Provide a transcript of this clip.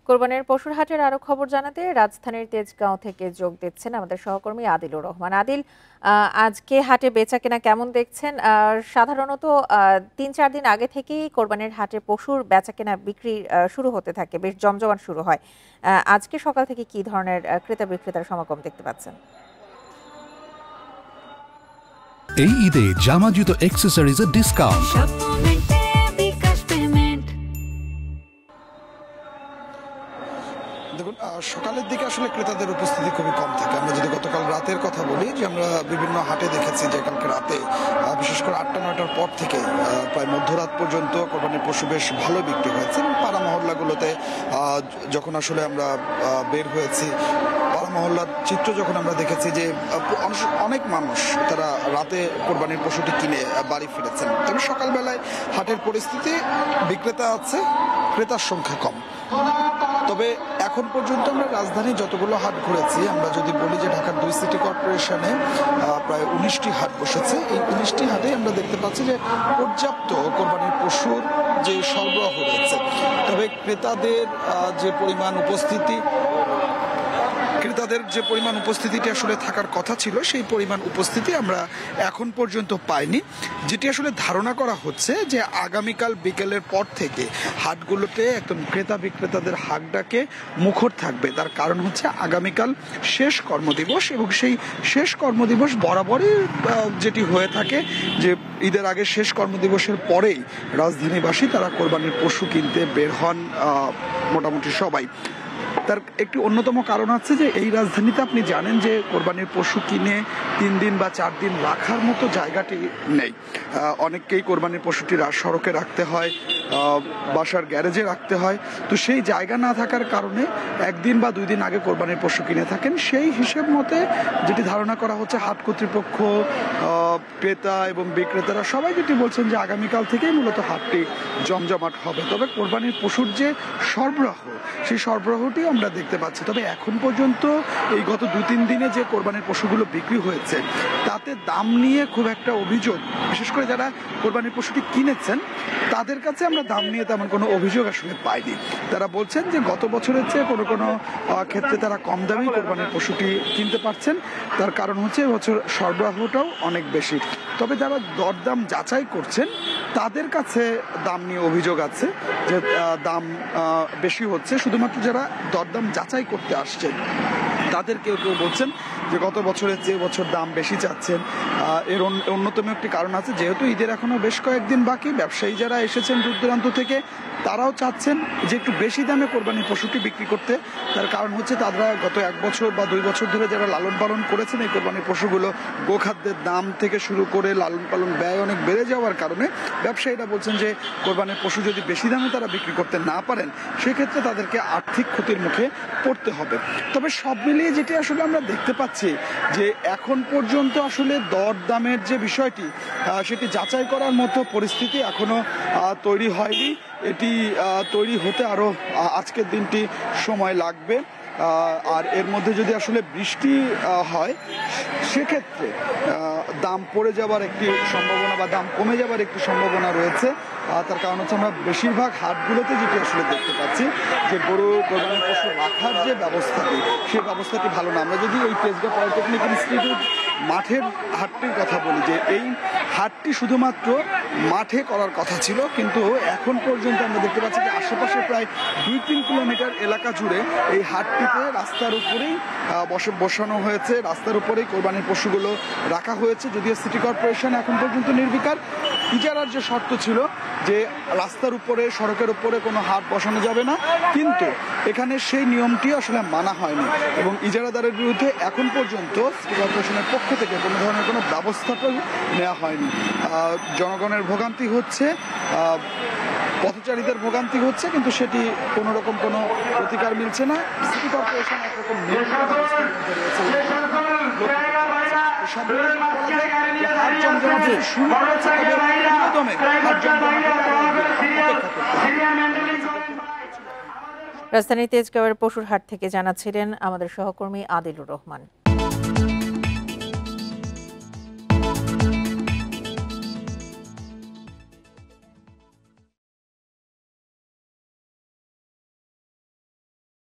কোরবানির পশুর হাটের আরো খবর জানাতে রাজধানীর তেজগাঁও থেকে যোগ দিচ্ছেন আমাদের সহকর্মী আদিলুর রহমান। আদিল, আজকে হাটে বেচা কেনা কেমন দেখছেন? সাধারণত ৩-৪ দিন আগে থেকেই কোরবানির হাটে পশুর বেচা কেনা বিক্রি শুরু হতে থাকে, বেশ জমজমাট শুরু হয়। আজকে সকাল থেকে কি ধরনের ক্রেতা বিক্রেতার সমাগম দেখতে পাচ্ছেন? এই ঈদে জামা জুতো অ্যাক্সেসরিজের ডিসকাউন্ট। দেখুন, সকালের দিকে আসলে ক্রেতাদের উপস্থিতি খুবই কম থাকে। আমরা যদি গতকাল রাতের কথা বলি, যে আমরা বিভিন্ন হাটে দেখেছি যে কালকে রাতে বিশেষ করে ৮টা-৯টার পর থেকে প্রায় মধ্যরাত পর্যন্ত কোরবানির পশু বেশ ভালো বিক্রি হয়েছে। পাড়া মহল্লাগুলোতে যখন আসলে আমরা বের হয়েছি, পাড়া মহল্লার চিত্র যখন আমরা দেখেছি যে অনেক মানুষ তারা রাতে কোরবানির পশুটি কিনে বাড়ি ফিরেছেন। তবে সকালবেলায় হাটের পরিস্থিতি বিক্রেতা আছে, ক্রেতার সংখ্যা কম। তবে এখন পর্যন্ত আমরা রাজধানী যতগুলো হাট ঘুরেছি, আমরা যদি বলি যে ঢাকার 2 সিটি কর্পোরেশনে প্রায় 19টি হাট বসেছে। এই 19টি হাটে আমরা দেখতে পাচ্ছি যে পর্যাপ্ত কোরবানির পশুর যে সরবরাহ রয়েছে। তবে ক্রেতাদের যে পরিমাণ উপস্থিতিটি আসলে থাকার কথা ছিল, সেই পরিমাণ উপস্থিতি আমরা এখন পর্যন্ত পাইনি। যেটি আসলে ধারণা করা হচ্ছে যে আগামীকাল বিকেলের পর থেকে হাটগুলোতে একদম ক্রেতা বিক্রেতাদের হাটটাকে মুখর থাকবে। তার কারণ হচ্ছে আগামীকাল শেষ কর্মদিবস, এবং সেই শেষ কর্মদিবস বরাবরই যেটি হয়ে থাকে যে ঈদের আগে শেষ কর্মদিবসের পরেই রাজধানীবাসী তারা কোরবানির পশু কিনতে বের হন মোটামুটি সবাই। তার একটি অন্যতম কারণ আছে যে এই রাজধানীতে আপনি জানেন যে কোরবানির পশু কিনে 3 দিন বা 4 দিন রাখার মতো জায়গাটি নেই। অনেককেই কোরবানির পশুটি সড়কে রাখতে হয়, বাসার গ্যারেজে রাখতে হয়। তো সেই জায়গা না থাকার কারণে 1 দিন বা 2 দিন আগে কোরবানির পশু কিনে থাকেন। সেই হিসেব মতে যেটি ধারণা করা হচ্ছে, হাট কর্তৃপক্ষ, ক্রেতা এবং বিক্রেতারা সবাই যেটি বলছেন যে আগামীকাল থেকেই মূলত হাটটি জমজমাট হবে। তবে কোরবানির পশুর যে সরবরাহ, সেই সরবরাহটি আমরা দেখতে পাচ্ছি। তবে এখন পর্যন্ত এই গত 2-3 দিনে যে কোরবানির পশুগুলো বিক্রি হয়েছে, তাতে দাম নিয়ে খুব একটা অভিযোগ, বিশেষ করে যারা কোরবানির পশুটি কিনেছেন তাদের কাছে আমরা দাম নিয়ে তেমন কোনো অভিযোগ আসলে পাইনি। তারা বলছেন যে গত বছরের চেয়ে কোনো ক্ষেত্রে তারা কম দামেই কোরবানির পশুটি কিনতে পারছেন। তার কারণ হচ্ছে এবছর সরবরাহটাও অনেক বেশি। তবে যারা দরদাম যাচাই করছেন তাদের কাছে দাম নিয়ে অভিযোগ আছে যে দাম বেশি হচ্ছে। শুধুমাত্র যারা দরদাম যাচাই করতে আসছেন তাদের কেউ কেউ বলছেন যে গত বছরের চেয়ে বছর দাম বেশি চাচ্ছেন। এর অন্যতম একটি কারণ আছে, যেহেতু ঈদের এখনো বেশ কয়েকদিন বাকি, ব্যবসায়ী যারা এসেছেন দূর দূরান্ত থেকে তারাও চাচ্ছেন যে একটু বেশি দামে কোরবানির পশুটি বিক্রি করতে। তার কারণ হচ্ছে তারা গত 1 বছর বা 2 বছর ধরে যারা লালন পালন করেছেন এই কোরবানির পশুগুলো, গোখাদ্যের দাম থেকে শুরু করে লালন পালন ব্যয় অনেক বেড়ে যাওয়ার কারণে ব্যবসায়ীরা বলছেন যে কোরবানির পশু যদি বেশি দামে তারা বিক্রি করতে না পারেন, সেক্ষেত্রে তাদেরকে আর্থিক ক্ষতির মুখে পড়তে হবে। তবে সব মিলিয়ে যেটি আসলে আমরা দেখতে পাচ্ছি যে এখন পর্যন্ত আসলে দরদামের যে বিষয়টি, সেটি যাচাই করার মতো পরিস্থিতি এখনো তৈরি হয়নি। এটি তৈরি হতে আরো আজকের দিনটি সময় লাগবে। আর এর মধ্যে যদি আসলে বৃষ্টি হয়, সেক্ষেত্রে দাম পড়ে যাবার একটি সম্ভাবনা বা দাম কমে যাবার একটি সম্ভাবনা রয়েছে। তার কারণ হচ্ছে আমরা বেশিরভাগ হাটগুলোতে যেটি আসলে দেখতে পাচ্ছি যে গরু কোরবানির পশু রাখার যে ব্যবস্থাটি, সেই ব্যবস্থাটি ভালো না। আমরা যদি এই তেজগাঁও পলিটেকনিক ইনস্টিটিউট মাঠের হাটটির কথা বলি, যে এই হাটটি শুধুমাত্র মাঠে করার কথা ছিল, কিন্তু এখন পর্যন্ত আমরা দেখতে পাচ্ছি যে আশেপাশে প্রায় 2-3 কিলোমিটার এলাকা জুড়ে এই হাটটিতে রাস্তার উপরেই বসানো হয়েছে, রাস্তার উপরেই কোরবানির পশুগুলো রাখা হয়েছে। যদিও সিটি কর্পোরেশন এখন পর্যন্ত নির্বিকার। ইজারার যে শর্ত ছিল যে রাস্তার উপরে, সড়কের উপরে কোনো হাট বসানো যাবে না, কিন্তু এখানে সেই নিয়মটি আসলে মানা হয়নি এবং ইজারাদারের বিরুদ্ধে এখন পর্যন্ত সিটি কর্পোরেশনের পক্ষ থেকে কোনো ধরনের কোনো ব্যবস্থাও নেওয়া হয়নি। জনগণের ভোগান্তি হচ্ছে, পথচারীদের ভোগান্তি হচ্ছে, কিন্তু সেটি কোনো রকম কোনো প্রতিকার মিলছে না। সিটি কর্পোরেশন একরকম রাজধানীর তেজগাঁওয়ের পশুর হাট থেকে জানাচ্ছিলেন আমাদের সহকর্মী আদিলুর রহমান।